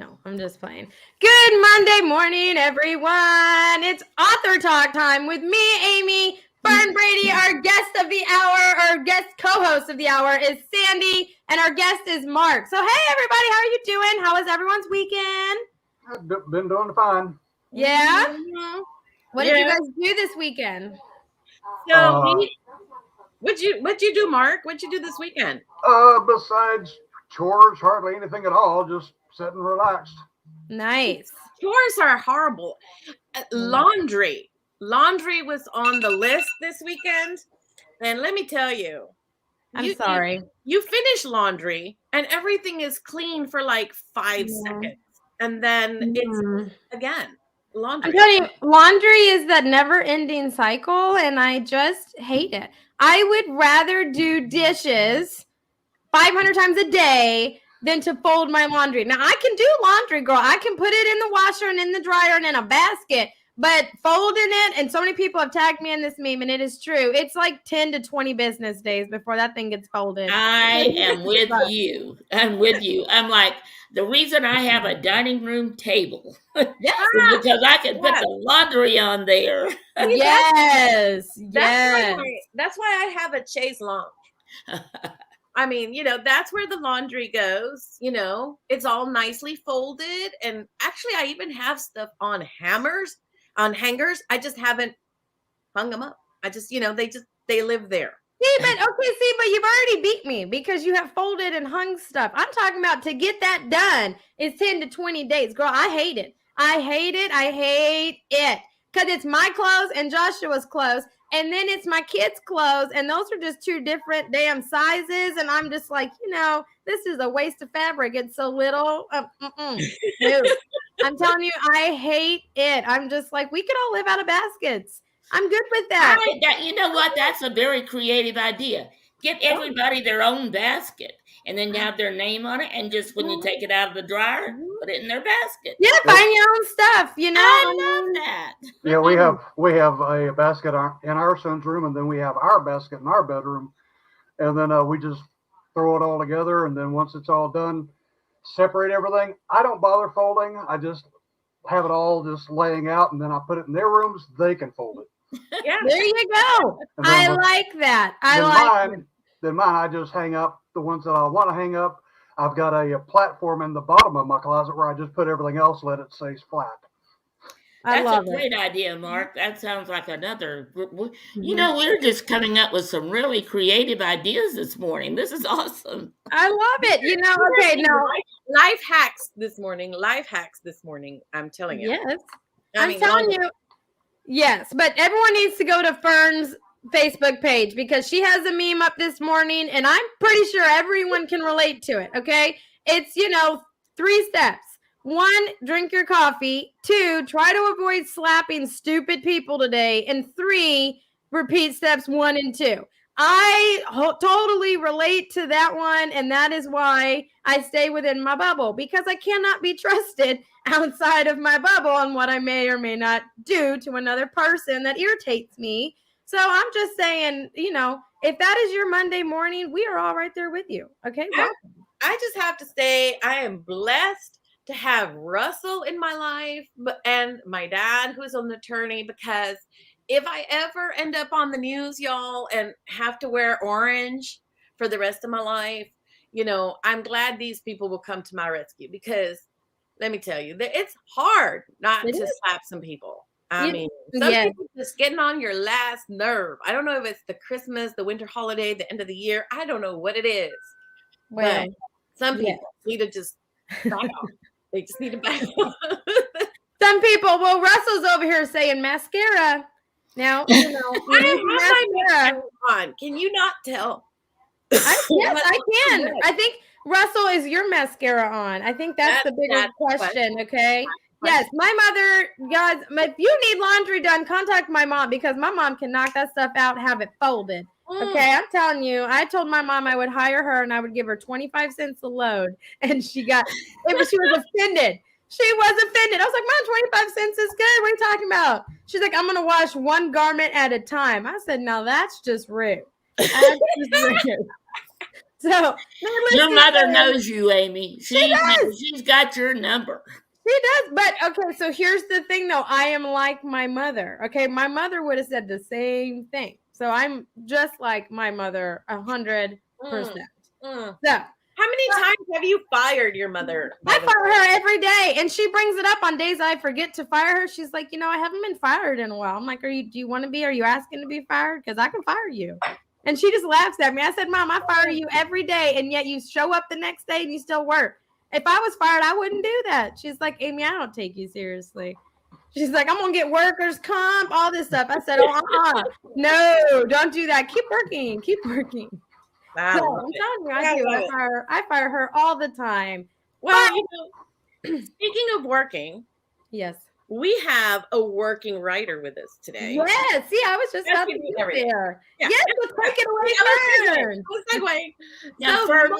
No, I'm just playing. Good Monday morning, everyone. It's author talk time with me, Amy. Fern Brady, our guest of the hour, our guest co-host of the hour is Sandy, and our guest is Mark. So, hey, everybody, how are you doing? How was everyone's weekend? I've been doing fine. Yeah? Mm-hmm. What did you guys do this weekend? So what'd you do, Mark? What'd you do this weekend? Besides chores, hardly anything at all. Just sit and relaxed. Nice. Chores are horrible. Laundry. Laundry was on the list this weekend. And let me tell you, I'm sorry. You finish laundry and everything is clean for like 5 seconds. And then it's again laundry. I'm telling you, laundry is that never-ending cycle, and I just hate it. I would rather do dishes 500 times a day than to fold my laundry. Now, I can do laundry, girl. I can put it in the washer and in the dryer and in a basket, but folding it, and so many people have tagged me in this meme, and it is true. It's like 10 to 20 business days before that thing gets folded. I am with you. I'm with you. I'm like, the reason I have a dining room table is because I can put the laundry on there. Yes. That's why I have a chaise lounge. I mean, that's where the laundry goes. It's all nicely folded. And actually, I even have stuff on hangers. I just haven't hung them up. I just, they live there. But you've already beat me because you have folded and hung stuff. I'm talking about to get that done is 10 to 20 days. Girl, I hate it. I hate it. Because it's my clothes and Joshua's clothes. And then it's my kids' clothes. And those are just two different damn sizes. And I'm just like, this is a waste of fabric. It's so little. No. I'm telling you, I hate it. I'm just like, we could all live out of baskets. I'm good with that. You know what? That's a very creative idea. Get everybody their own basket and then have their name on it. And just when you take it out of the dryer, put it in their basket. Yeah, find your own stuff, I love that. Yeah, we have a basket in our son's room, and then we have our basket in our bedroom. And then we just throw it all together. And then once it's all done, separate everything. I don't bother folding. I just have it all just laying out, and then I put it in their rooms. They can fold it. Yeah, there you go. I like that. Then mine, I just hang up the ones that I want to hang up. I've got a platform in the bottom of my closet where I just put everything else, let it stay flat. That's a great idea, Mark. That sounds like another. We're just coming up with some really creative ideas this morning. This is awesome. I love it. Life hacks this morning. I'm telling you. Yes. I'm telling you. Yes, but everyone needs to go to Fern's Facebook page because she has a meme up this morning, and I'm pretty sure everyone can relate to it, okay? It's, 3 steps. 1, drink your coffee. 2, try to avoid slapping stupid people today. And 3, repeat steps 1 and 2. I totally relate to that one, and that is why I stay within my bubble, because I cannot be trusted outside of my bubble on what I may or may not do to another person that irritates me. So I'm just saying, if that is your Monday morning, we are all right there with you. Okay. I just have to say I am blessed to have Russell in my life and my dad, who's an attorney, because if I ever end up on the news, y'all, and have to wear orange for the rest of my life, I'm glad these people will come to my rescue, because let me tell you, it's hard not to slap some people. I mean, some people just getting on your last nerve. I don't know if it's the Christmas, the winter holiday, the end of the year. I don't know what it is. Well, but some people need to just back off. They just need to back off. Some people, Russell's over here saying mascara. Now, I have my mascara on. Can you not tell? Yes, I can. I think Russell, is your mascara on? I think that's the bigger question. Okay. Yes, my mother, guys, if you need laundry done, contact my mom, because my mom can knock that stuff out, have it folded. Okay, I'm telling you, I told my mom I would hire her and I would give her 25 cents a load. And she was offended. She was offended. I was like, Mom, 25 cents is good. What are you talking about? She's like, I'm going to wash one garment at a time. I said, now that's just rude. So needless Your to mother say- knows you, Amy. She's got your number. She does, but okay, so here's the thing though. I am like my mother. Okay, my mother would have said the same thing. So I'm just like my mother 100%. Mm. So How many times have you fired your mother? I fire her every day, and she brings it up on days I forget to fire her. She's like, I haven't been fired in a while. I'm like, do you want to be? Are you asking to be fired? Because I can fire you. And she just laughs at me. I said, Mom, I fire you every day, and yet you show up the next day and you still work. If I was fired, I wouldn't do that. She's like, Amy, I don't take you seriously. She's like, I'm going to get workers' comp, all this stuff. I said, no, don't do that. Keep working. I So, love I'm it. telling you, I I do. love I fire her all the time. Well, speaking of working, Yes. we have a working writer with us today. Yes. See, I was just Yes, about we to do get everything. there. Yeah. Yes, let's take it away, Fern. Segue. Now, So, Fern,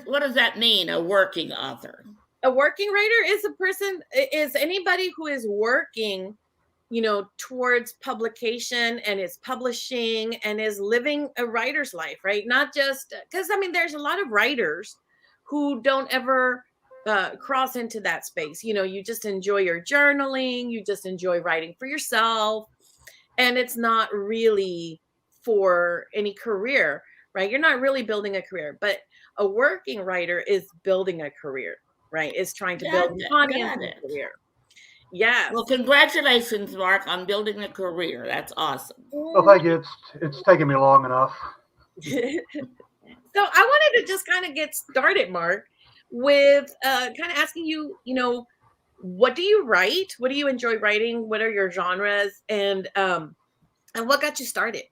what does that mean? A working author? A working writer is anybody who is working, towards publication and is publishing and is living a writer's life, right? Not just because there's a lot of writers who don't ever cross into that space. You just enjoy your journaling, you just enjoy writing for yourself, and it's not really for any career, right? You're not really building a career, but a working writer is building a career, right? Is trying to build an audience and a career. Yes. Well, congratulations, Mark, on building a career. That's awesome. Well, thank you. It's taken me long enough. So I wanted to just kind of get started, Mark, with kind of asking you, what do you write? What do you enjoy writing? What are your genres? And what got you started?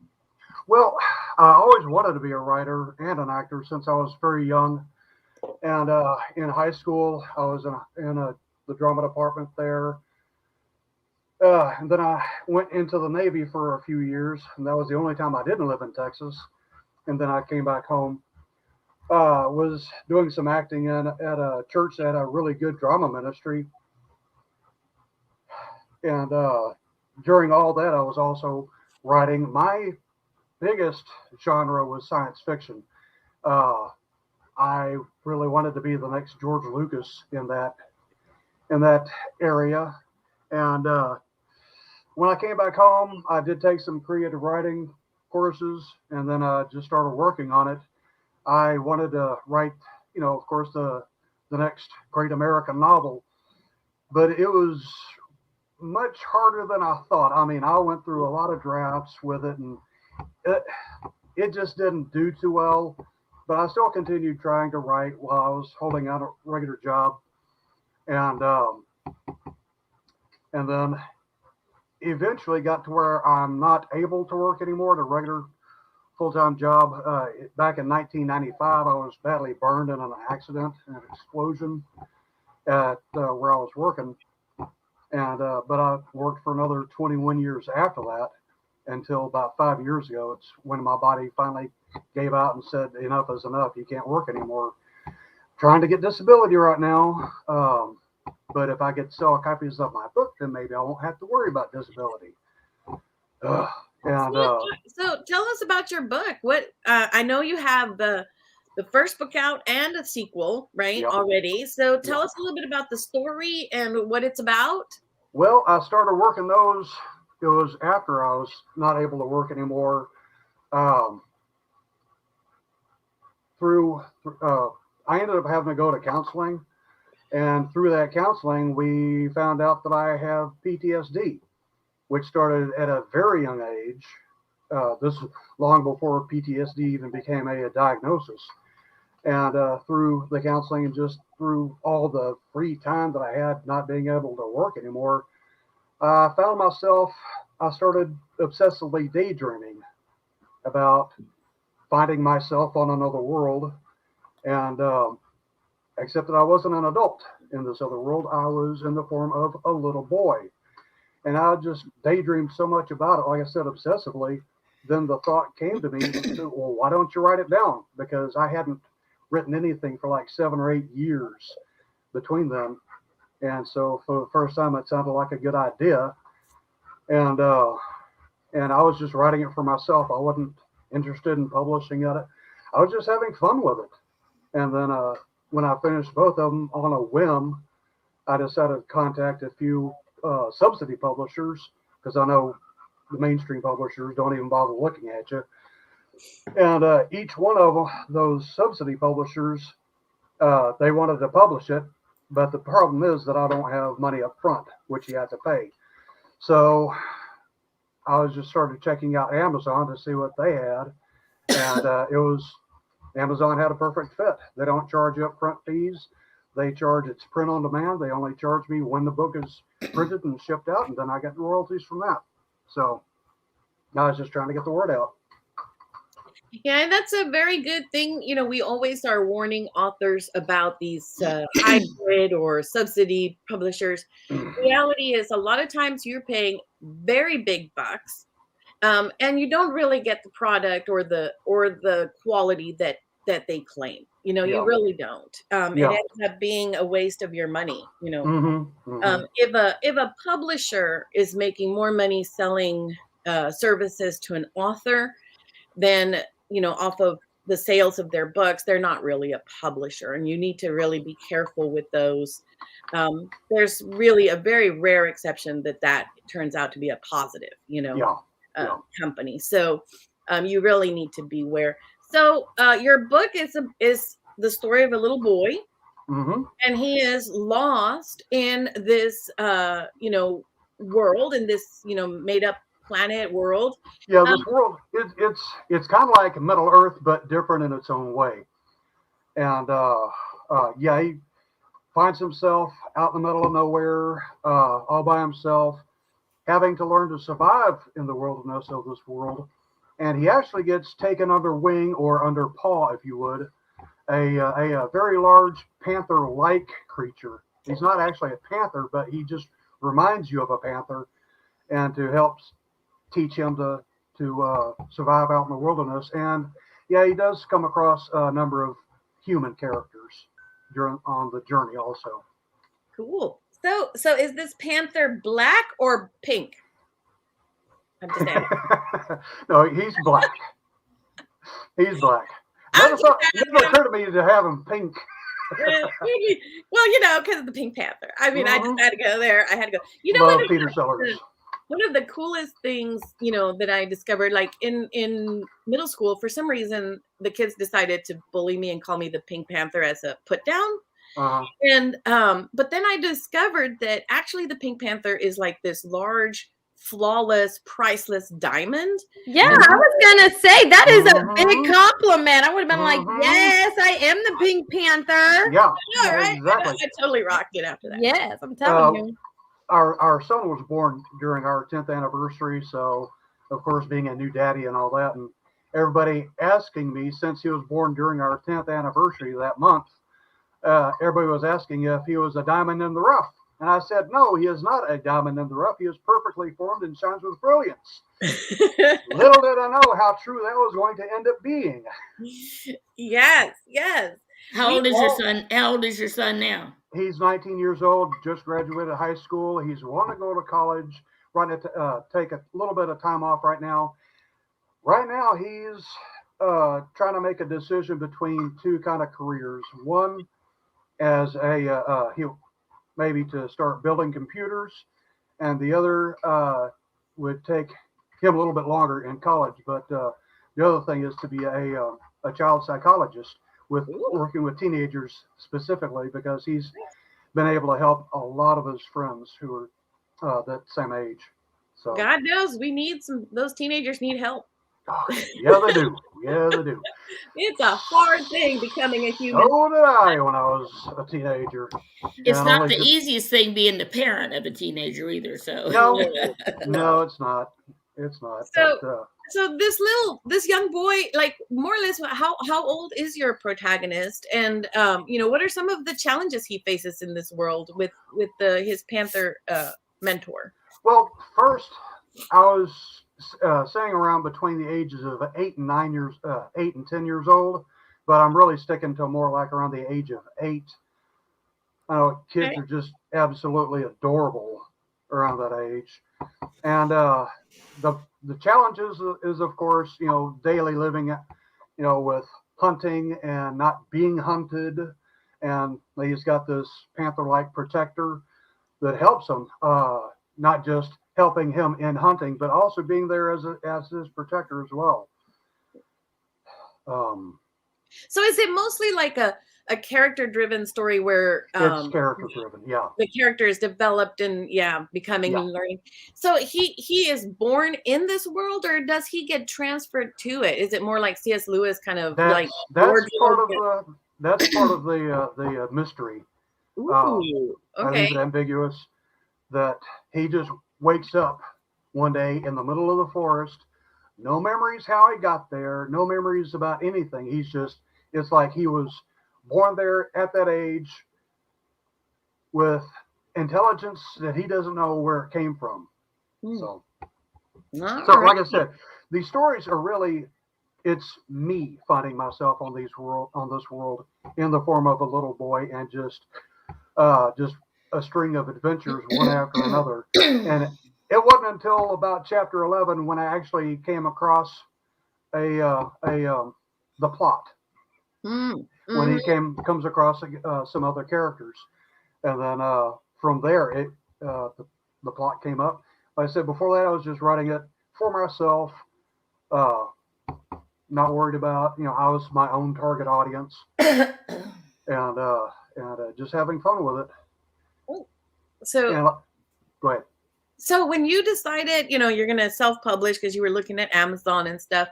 Well, I always wanted to be a writer and an actor since I was very young. And in high school, I was in the drama department there. And then I went into the Navy for a few years, and that was the only time I didn't live in Texas. And then I came back home. Was doing some acting at a church that had a really good drama ministry. And during all that, I was also writing. My biggest genre was science fiction. I really wanted to be the next George Lucas in that area. And when I came back home, I did take some creative writing courses, and then I just started working on it. I wanted to write, of course, the next great American novel, but it was much harder than I thought. I went through a lot of drafts with it, and it just didn't do too well. But I still continued trying to write while I was holding out a regular job, and then eventually got to where I'm not able to work anymore at a regular full-time job. Back in 1995, I was badly burned in an accident, an explosion at where I was working, and but I worked for another 21 years after that until about 5 years ago. It's when my body finally gave out and said, enough is enough. You can't work anymore. Trying to get disability right now. But if I get sell copies of my book, then maybe I won't have to worry about disability. So tell us about your book. What I know you have the first book out and a sequel, right? Yep. Already. So tell us a little bit about the story and what it's about. Well, I started working those. It was after I was not able to work anymore. I ended up having to go to counseling. And through that counseling, we found out that I have PTSD, which started at a very young age. This is long before PTSD even became a diagnosis. And through the counseling and just through all the free time that I had not being able to work anymore, I found myself, I started obsessively daydreaming about finding myself on another world. And except that I wasn't an adult in this other world. I was in the form of a little boy. And I just daydreamed so much about it, like I said, obsessively. Then the thought came to me, well, why don't you write it down? Because I hadn't written anything for like 7 or 8 years between them. And so for the first time, it sounded like a good idea. And I was just writing it for myself. I wasn't interested in publishing it. I was just having fun with it. And then when I finished both of them on a whim, I decided to contact a few subsidy publishers because I know the mainstream publishers don't even bother looking at you. And each one of them, those subsidy publishers, they wanted to publish it, but the problem is that I don't have money up front, which you have to pay. So I was just started checking out Amazon to see what they had, and Amazon had a perfect fit. They don't charge upfront fees. They charge it's print on demand. They only charge me when the book is printed and shipped out, and then I get the royalties from that. So I was just trying to get the word out. Yeah, and that's a very good thing. You know, we always are warning authors about these hybrid or subsidy publishers. The reality is, a lot of times you're paying very big bucks, and you don't really get the product or the quality that they claim. You know, you really don't. It ends up being a waste of your money. You know, if a publisher is making more money selling services to an author than off of the sales of their books, they're not really a publisher, and you need to really be careful with those. There's really a very rare exception that turns out to be a positive, company. So you really need to beware. So your book is the story of a little boy, and he is lost in this, world, in this, made up planet world. Yeah, this world, it's kind of like Middle Earth, but different in its own way. And he finds himself out in the middle of nowhere, all by himself, having to learn to survive in the wilderness of this world. And he actually gets taken under wing, or under paw, if you would, a very large panther-like creature. He's not actually a panther, but he just reminds you of a panther, and to help teach him to survive out in the wilderness. And he does come across a number of human characters on the journey also. Cool. So is this panther black or pink? I'm just asking. No, he's black. He's black. It never occurred to me to have him pink. Well, because of the Pink Panther. I mean, I just had to go there. I had to go. Love Peter Sellers. One of the coolest things, that I discovered, like in middle school, for some reason, the kids decided to bully me and call me the Pink Panther as a put down. And but then I discovered that actually the Pink Panther is like this large, flawless, priceless diamond. Yeah, I was gonna say that is a big compliment. I would have been like, yes, I am the Pink Panther. Yeah, right? Exactly. I totally rocked it after that. Yes, I'm telling you. Our son was born during our 10th anniversary, so of course, being a new daddy and all that, and everybody asking me, since he was born during our 10th anniversary that month, everybody was asking if he was a diamond in the rough. And I said, no, he is not a diamond in the rough. He is perfectly formed and shines with brilliance. Little did I know how true that was going to end up being. Yes. How old is your son? How old is your son now? He's 19 years old, just graduated high school. He's wanting to go to college, wanting to take a little bit of time off right now. Right now, he's trying to make a decision between two kind of careers. One, as maybe to start building computers, and the other would take him a little bit longer in college. But the other thing is to be a child psychologist, working with teenagers specifically, because he's been able to help a lot of his friends who are that same age. So God knows those teenagers need help. Oh, yeah, they do. Yeah, they do. It's a hard thing becoming a human. So did I when I was a teenager. It's not the easiest thing being the parent of a teenager either. So no, it's not. It's not. So this young boy, like more or less, how old is your protagonist, and what are some of the challenges he faces in this world with his Panther mentor? Well, first I was saying around between the ages of 8 and 10 years old, but I'm really sticking to more like around the age of 8. Kids are just absolutely adorable around that age, and the challenges is of course daily living, with hunting and not being hunted, and he's got this panther-like protector that helps him, not just helping him in hunting, but also being there as his protector as well. So is it mostly like a character-driven story where it's character-driven, yeah. The character is developed and becoming and learning. So he is born in this world, or does he get transferred to it? Is it more like C.S. Lewis kind of that's part of the mystery. Ooh, I leave it ambiguous that he just wakes up one day in the middle of the forest. No memories how he got there. No memories about anything. It's like he was born there at that age with intelligence that he doesn't know where it came from. So like I said, these stories are really, it's me finding myself on this world in the form of a little boy, and just a string of adventures one after another. And it wasn't until about chapter 11 when I actually came across the plot. When he comes across some other characters, and then from there the plot came up. Like I said before that, I was just writing it for myself, not worried about, I was my own target audience, and just having fun with it. So go ahead. So when you decided, you're going to self-publish because you were looking at Amazon and stuff,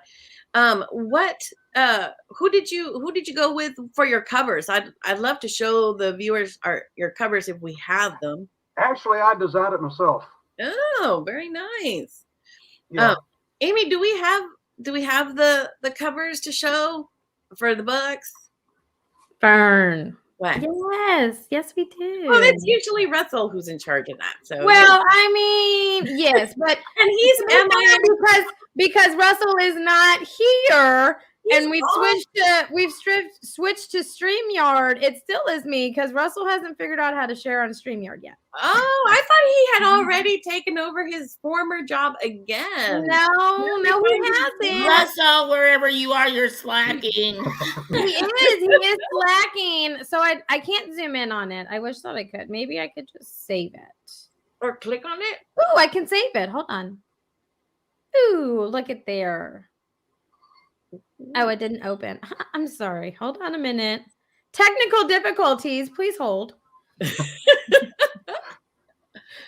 who did you go with for your covers? I'd love to show the viewers your covers if we have them. Actually, I designed it myself. Oh, very nice. Yeah. Amy, do we have the covers to show for the books? Fern. What? Yes, we do. Well, it's usually Russell who's in charge of that. So well, I mean, yes, but and he's because Russell is not here. And we've switched to StreamYard. It still is me because Russell hasn't figured out how to share on StreamYard yet. Oh, I thought he had already taken over his former job again. No, he hasn't. Russell, wherever you are, you're slacking. He is slacking. So I can't zoom in on it. I wish that I could. Maybe I could just save it. Or click on it. Oh, I can save it. Hold on. Ooh, look at there. Oh, it didn't open. I'm sorry. Hold on a minute. Technical difficulties. Please hold.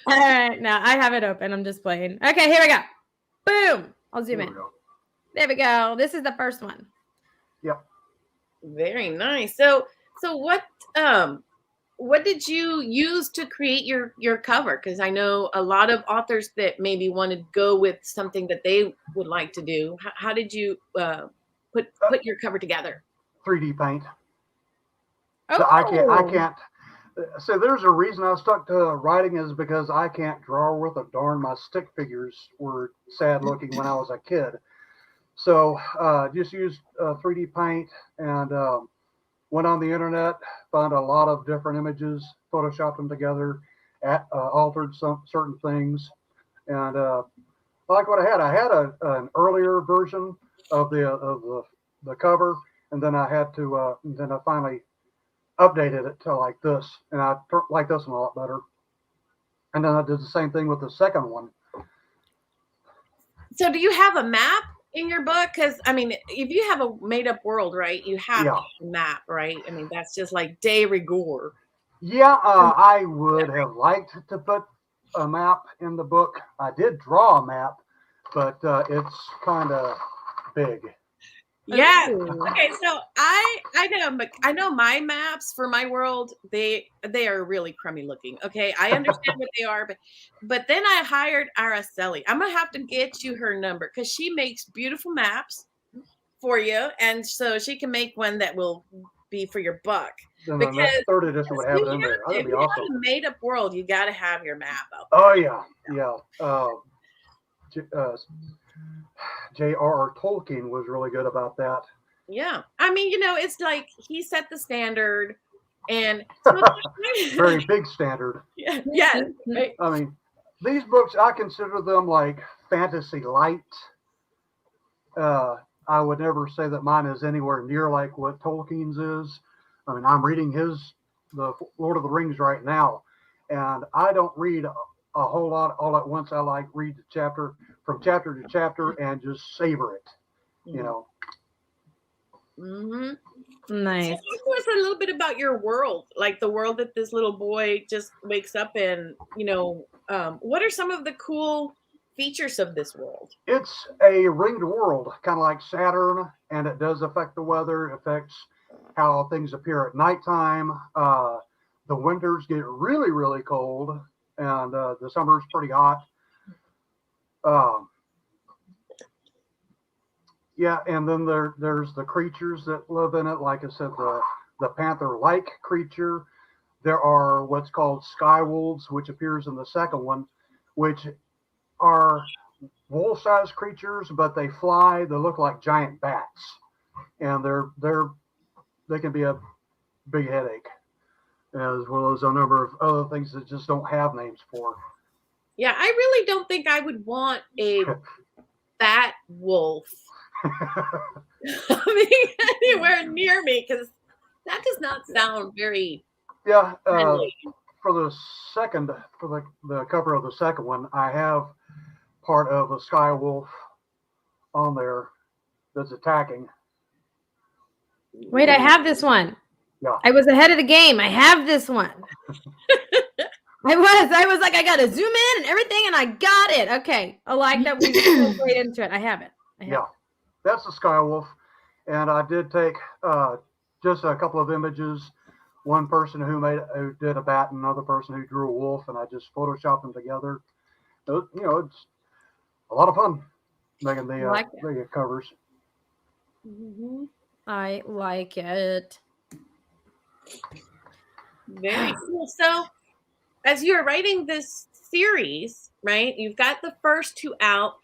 All right. Now I have it open. I'm just playing. Okay, here we go. Boom. I'll zoom in. There we go. This is the first one. Yep. Very nice. So what did you use to create your cover? Because I know a lot of authors that maybe want to go with something that they would like to do. How did you put your cover together? 3D paint. Oh. So I can't. So there's a reason I stuck to writing, is because I can't draw worth a darn. My stick figures were sad looking when I was a kid. So just used 3D paint and went on the internet, found a lot of different images, photoshopped them together, altered some certain things, and I like what I had. I had an earlier version of the cover, and then I had to then I finally updated it to like this, and I like this one a lot better. And then I did the same thing with the second one. So do you have a map in your book? Because I mean, if you have a made-up world, right, you have a map, right? I mean, that's just like de rigueur. Yeah, I would have liked to put a map in the book. I did draw a map, but it's kind of big. Yeah. Okay. So I know my maps for my world. They are really crummy looking. Okay, I understand what they are, but then I hired Araceli. I'm gonna have to get you her number because she makes beautiful maps for you, and so she can make one that will be for your book. Then the next third edition would have it in there. That'd be awesome. If you have a made up world, you got to have your map out Oh there. yeah. J.R.R. Tolkien was really good about that. Yeah. I mean, it's like he set the standard, and very big standard. Yeah. Right. I mean, these books, I consider them like fantasy light. I would never say that mine is anywhere near like what Tolkien's is. I mean, I'm reading the Lord of the Rings right now, and I don't read a whole lot all at once. I like read the chapter from chapter to chapter and just savor it, you know. Mm-hmm. Nice. So talk to us a little bit about your world, like the world that this little boy just wakes up in. What are some of the cool features of this world? It's a ringed world, kind of like Saturn, and it does affect the weather. It affects how things appear at nighttime. The winters get really, really cold, and the summer's pretty hot. Yeah, and then there's the creatures that live in it. Like I said, the panther-like creature. There are what's called sky wolves, which appears in the second one, which are wolf-sized creatures, but they fly. They look like giant bats, and they can be a big headache, as well as a number of other things that just don't have names for. Yeah, I really don't think I would want a bat wolf anywhere near me, because that does not sound very friendly. For the cover of the second one, I have part of a sky wolf on there that's attacking. Wait, I have this one. Yeah. I was ahead of the game. I have this one. I was like, I got to zoom in and everything, and I got it. Okay. I like that we went right into it. I have it. That's the sky wolf. And I did take just a couple of images. One person who did a bat, and another person who drew a wolf, and I just photoshopped them together. So, it's a lot of fun making the covers. Mm-hmm. I like it. Very cool. So, as you're writing this series, right? You've got the first two out.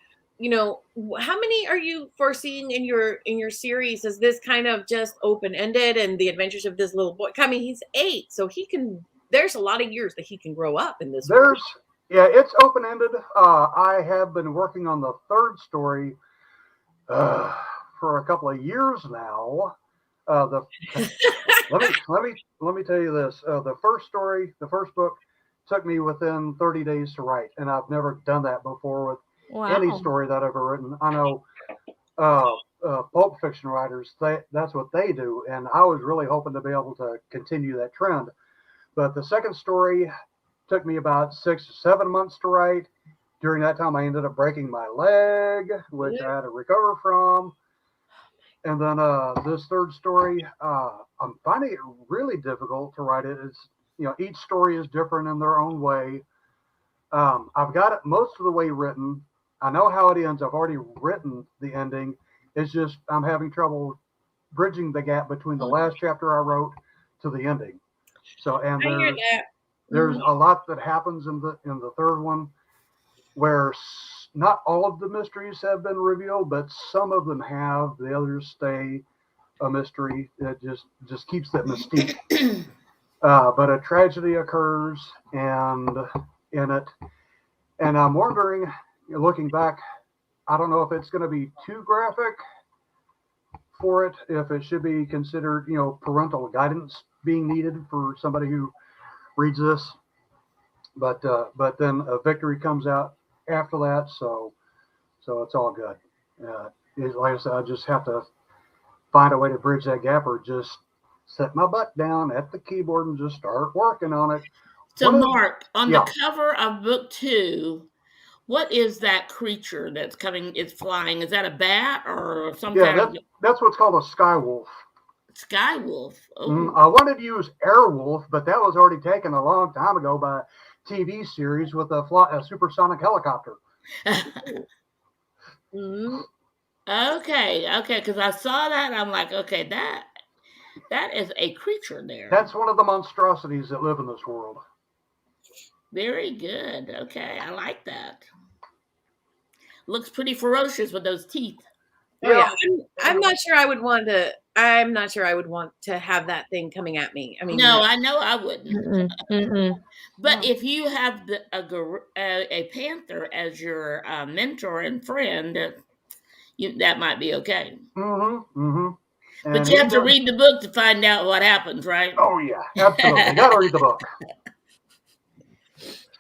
How many are you foreseeing in your series? Is this kind of just open-ended and the adventures of this little boy? I mean, he's 8, so there's a lot of years that he can grow up in this world. It's open-ended. I have been working on the third story for a couple of years now. Let me tell you this. The first book took me within 30 days to write, and I've never done that before with any story that I've ever written. I know pulp fiction writers, that's what they do, and I was really hoping to be able to continue that trend. But the second story took me about 6 to 7 months to write. During that time, I ended up breaking my leg, which I had to recover from. And then this third story, I'm finding it really difficult to write it. It's, each story is different in their own way. I've got it most of the way written. I know how it ends. I've already written the ending. It's just I'm having trouble bridging the gap between the last chapter I wrote to the ending. So, and there's a lot that happens in the third one where not all of the mysteries have been revealed, but some of them have. The others stay a mystery. It just keeps that mystique. But a tragedy occurs in it, and I'm wondering, looking back, I don't know if it's going to be too graphic for it, if it should be considered, parental guidance being needed for somebody who reads this. But then a victory comes out after that, so it's all good. Like I said, I just have to find a way to bridge that gap, or just set my butt down at the keyboard and just start working on it. So, Mark, on the cover of book 2, what is that creature that's coming? It's flying. Is that a bat or some kind of? That's what's called a sky wolf. Sky wolf. Oh. I wanted to use air wolf, but that was already taken a long time ago by a TV series with a supersonic helicopter. Okay, because I saw that and I'm like, okay, that is a creature there. That's one of the monstrosities that live in this world. Very good. Okay, I like that. Looks pretty ferocious with those teeth. Yeah, I'm not sure I would want to. I'm not sure I would want to have that thing coming at me. I mean, no, I know I wouldn't. But if you have a panther as your mentor and friend, that might be okay. And But you have to read the book to find out what happens, right? Oh yeah, absolutely. Got to read the book.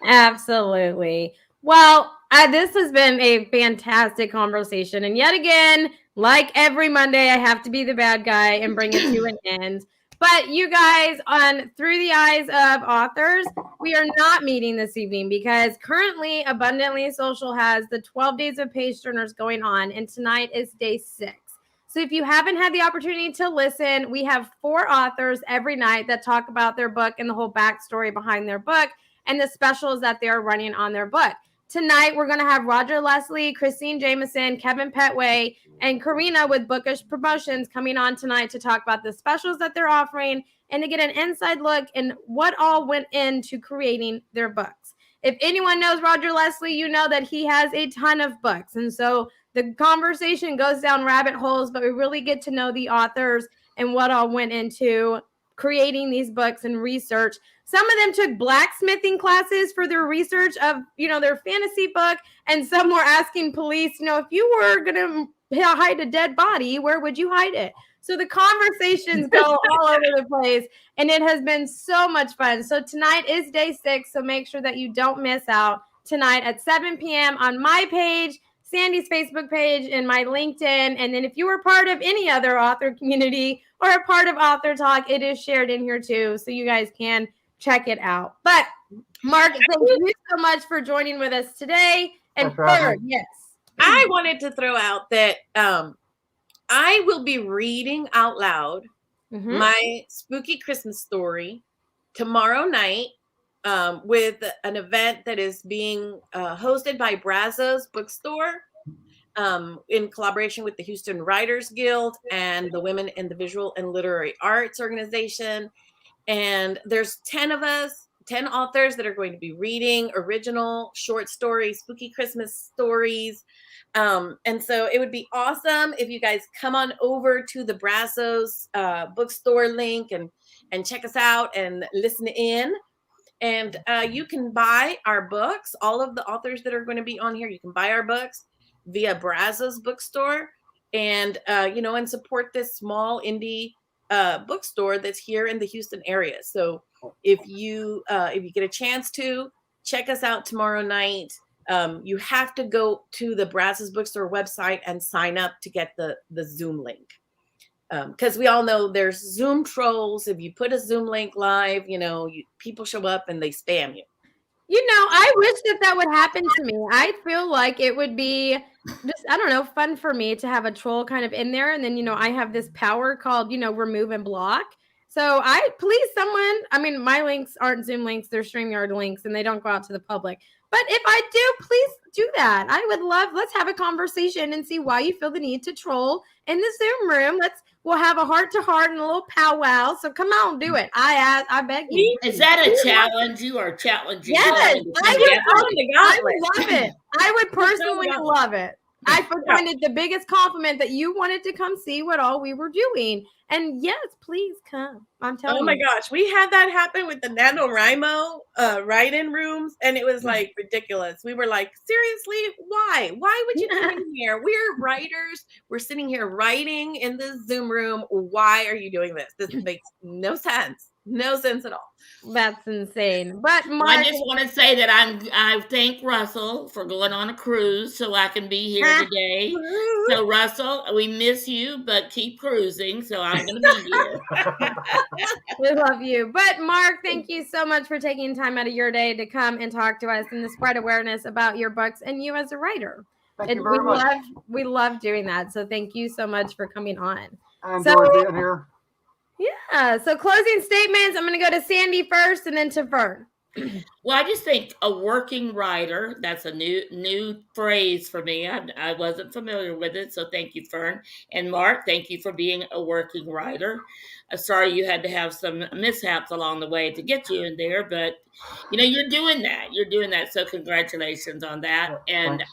Absolutely. Well, this has been a fantastic conversation. And yet again, like every Monday, I have to be the bad guy and bring it to an end. But you guys, on Through the Eyes of Authors, we are not meeting this evening because currently Abundantly Social has the 12 Days of Page Turners going on, and tonight is day 6. So if you haven't had the opportunity to listen, we have 4 authors every night that talk about their book and the whole backstory behind their book and the specials that they are running on their book. Tonight, we're going to have Roger Leslie, Christine Jameson, Kevin Petway, and Karina with Bookish Promotions coming on tonight to talk about the specials that they're offering and to get an inside look in what all went into creating their books. If anyone knows Roger Leslie, you know that he has a ton of books. And so the conversation goes down rabbit holes, but we really get to know the authors and what all went into creating these books and research. Some of them took blacksmithing classes for their research of, their fantasy book. And some were asking police, if you were going to hide a dead body, where would you hide it? So the conversations go all over the place, and it has been so much fun. So tonight is day 6, so make sure that you don't miss out tonight at 7 p.m. on my page, Sandy's Facebook page, and my LinkedIn. And then if you were part of any other author community or a part of Author Talk, it is shared in here too, so you guys can check it out. But Mark, thank you so much for joining with us today. And third, yes, I wanted to throw out that I will be reading out loud my spooky Christmas story tomorrow night with an event that is being hosted by Brazos Bookstore in collaboration with the Houston Writers Guild and the Women in the Visual and Literary Arts Organization. And there's 10 of us, 10 authors that are going to be reading original short stories, spooky Christmas stories. And so it would be awesome if you guys come on over to the Brazos bookstore link and check us out and listen in. And you can buy our books. All of the authors that are going to be on here, you can buy our books via Brazos bookstore and, and support this small indie bookstore that's here in the Houston area. So if you get a chance to check us out tomorrow night, you have to go to the Brazos Bookstore website and sign up to get the Zoom link. Because we all know there's Zoom trolls. If you put a Zoom link live, people show up and they spam you. I wish that would happen to me. I feel like it would be just, I don't know, fun for me to have a troll kind of in there. And then, I have this power called, remove and block. So my links aren't Zoom links, they're StreamYard links, and they don't go out to the public. But if I do, please do that. I would love, let's have a conversation and see why you feel the need to troll in the Zoom room. We'll have a heart-to-heart and a little powwow. So come on, do it. I beg you. Is that a challenge? You are challenging. Yes, I would love it. I would personally love it. I find it the biggest compliment that you wanted to come see what all we were doing. And yes, please come. I'm telling you. Oh my gosh. We had that happen with the NaNoWriMo write-in rooms, and it was like ridiculous. We were like, seriously, why? Why would you come in here? We're writers. We're sitting here writing in this Zoom room. Why are you doing this? This makes no sense. No sense at all. That's insane. But Mark, I just want to say that I thank Russell for going on a cruise so I can be here today. So Russell, we miss you, but keep cruising. So I'm going to be here. We love you. But Mark, thank you so much for taking time out of your day to come and talk to us and to spread awareness about your books and you as a writer. Thank you very much. We love doing that. So thank you so much for coming on. I enjoyed being here. Yeah. So closing statements. I'm going to go to Sandy first and then to Fern. Well, I just think a working writer, that's a new phrase for me. I wasn't familiar with it. So thank you, Fern. And Mark, thank you for being a working writer. Sorry you had to have some mishaps along the way to get you in there, but you're doing that. You're doing that. So congratulations on that. And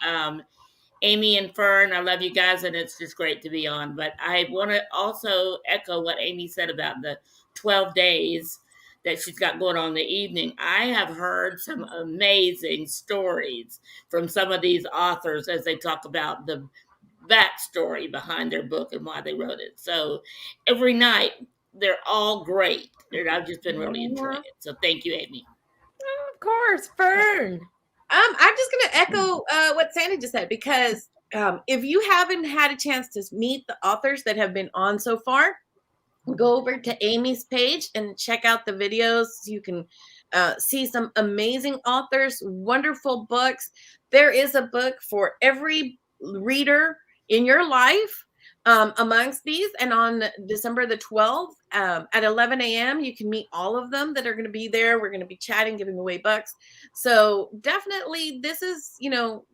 Amy and Fern, I love you guys, and it's just great to be on. But I want to also echo what Amy said about the 12 days that she's got going on in the evening. I have heard some amazing stories from some of these authors as they talk about the backstory behind their book and why they wrote it. So every night they're all great. I've just been really enjoying it. So thank you, Amy. Of course, Fern. I'm just going to echo what Sandy just said, because if you haven't had a chance to meet the authors that have been on so far, go over to Amy's page and check out the videos. You can see some amazing authors, wonderful books. There is a book for every reader in your life amongst these. And on December the 12th at 11 a.m., you can meet all of them that are going to be there. We're going to be chatting, giving away books. So definitely this is,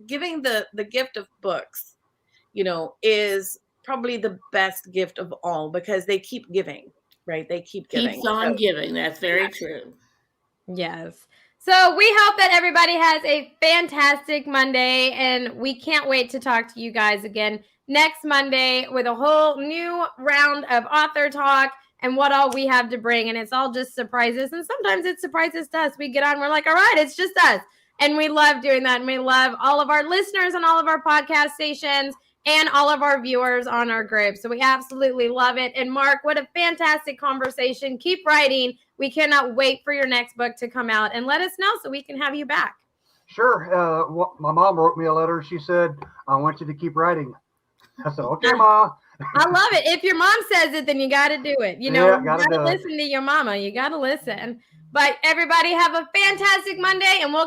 giving the gift of books, is probably the best gift of all, because they keep giving, right? They keep giving. Keeps on giving. That's very true. Yes. So we hope that everybody has a fantastic Monday, and we can't wait to talk to you guys again next Monday with a whole new round of author talk and what all we have to bring. And it's all just surprises. And sometimes it's surprises to us. We get on, we're like, all right, it's just us. And we love doing that. And we love all of our listeners on all of our podcast stations and all of our viewers on our group. So we absolutely love it. And Mark, what a fantastic conversation. Keep writing. We cannot wait for your next book to come out, and let us know so we can have you back. Sure. My mom wrote me a letter. She said, I want you to keep writing. I said, okay, Ma. I love it. If your mom says it, then you got to do it. You got to listen to your mama. You got to listen. But everybody have a fantastic Monday, and we'll